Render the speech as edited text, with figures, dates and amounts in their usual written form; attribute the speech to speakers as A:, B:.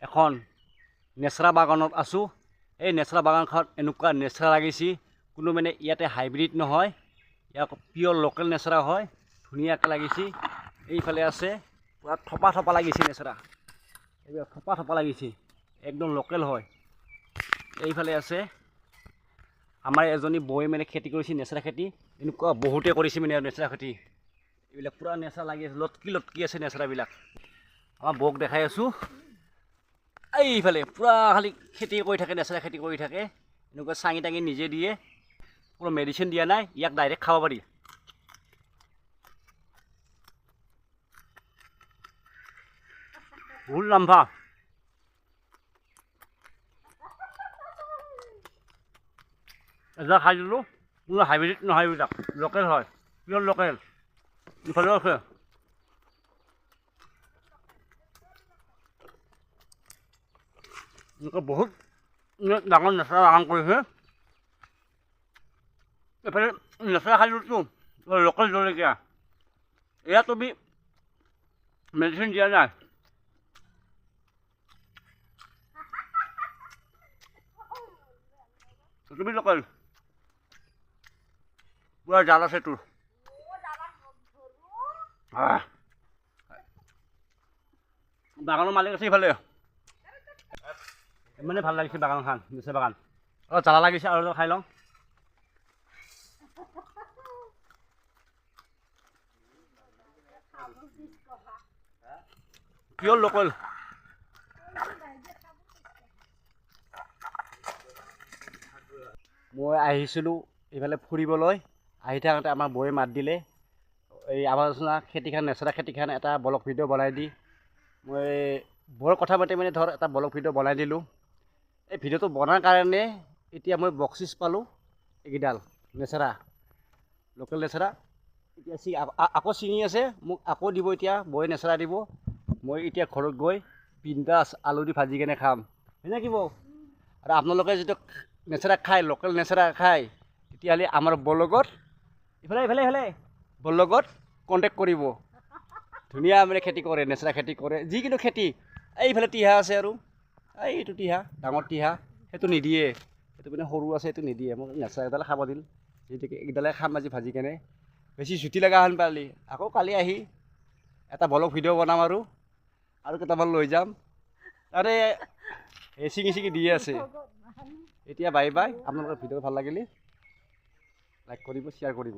A: এখন নেচৰা বাগানত আছোঁ। এই নেচৰা বাগানখন এনেকুৱা নেচৰা লাগিছে, কোনো মানে ইয়াতে হাইব্ৰিড নহয়, ইয়াক পিয়ৰ লোকেল নেচৰা হয়। ধুনীয়াকৈ লাগিছে। এইফালে আছে পুৰা থপা থপা লাগিছে নেচৰা, এইবিলাক থপা থপা লাগিছে, একদম লোকেল হয়। এইফালে আছে আমাৰ এজনী বৌয়ে মানে খেতি কৰিছে নেচৰা খেতি, এনেকুৱা বহুতে কৰিছে মানে নেচৰা খেতি। এইবিলাক পুৰা নেচৰা লাগি আছে, লটকি লটকি আছে নেচৰাবিলাক। আমাৰ বৌক দেখাই আছোঁ। এইফালে পুৰা খালি খেতি কৰি থাকে, নেচৰা খেতি কৰি থাকে। এনেকুৱা চাঙি টাঙি নিজে দিয়ে, কোনো মেডিচিন দিয়া নাই, ইয়াক ডাইৰেক্ট খাব পাৰি। বহুত লাম্ভা। এটা খাই দিলোঁ, কোনো হাইব্ৰিড নহয়, এইবিলাক লোকেল হয়, পিয়ৰ লোকেল। ইফালেও আছে। এনেকুৱা বহুত ডাঙৰ নেচৰা বাগান কৰিছে। এইফালে নেচৰা খালোতো লোকেল জলকীয়া, এয়া তুমি মেডিচিন দিয়া নাই। তুমি লোকেল পুৰা জাল আছে তোৰ। বাগানৰ মালিক আছে ইফালে। ইমানে ভাল লাগিছে বাগানখন, নেচৰা বাগান। অলপ জ্বালা লাগিছে, আৰু অলপ খাই লওঁ। পিয়ৰ লোকেল। মই আহিছিলোঁ এইফালে ফুৰিবলৈ, আহি থাকোঁতে আমাৰ বৌয়ে মাত দিলে, এই আৱাজনা খেতিখন নেচৰা খেতিখন এটা ব্লগ ভিডিঅ' বনাই দি। মই বৰ কথা পাতি মানে ধৰ এটা ব্লগ ভিডিঅ' বনাই দিলোঁ। এই ভিডিঅ'টো বনোৱাৰ কাৰণে এতিয়া মই বকচিচ পালোঁ, এইকেইডাল নেচৰা লোকেল নেচৰা। এতিয়া আকৌ ছিঙি আছে, মোক আকৌ দিব এতিয়া, বৌয়ে নেচৰা দিব। মই এতিয়া ঘৰত গৈ বিন্দাছ আলু দি ভাজি কেনে খাম, হয় নে কি বৌ? আৰু আপোনালোকে যদি নেচৰা খায়, লোকেল নেচৰা খায়, তেতিয়াহ'লে আমাৰ ব্লগত ইফালে ব্লগত কণ্টেক্ট কৰিব। ধুনীয়া মানে খেতি কৰে, নেচৰা খেতি কৰে, যিকোনো খেতি। এইফালে টিহা আছে, আৰু এইটো টিহা ডাঙৰ টিহা, সেইটো নিদিয়ে, সেইটো মানে সৰু আছে, সেইটো নিদিয়ে। মোক নেচৰা এডালে খাব দিল, যিহেতুকে এইডালে খাম আজি ভাজি কেনে। বেছি জুতি লগা হেন পালি আকৌ কালি আহি এটা ব্লগ ভিডিঅ' বনাম, আৰু কেইটামান লৈ যাম। আৰে ছিঙি ছিঙি দিয়ে আছে। এতিয়া বাই বাই। আপোনালোকৰ ভিডিঅ' ভাল লাগিলে লাইক কৰিব, শ্বেয়াৰ কৰিব।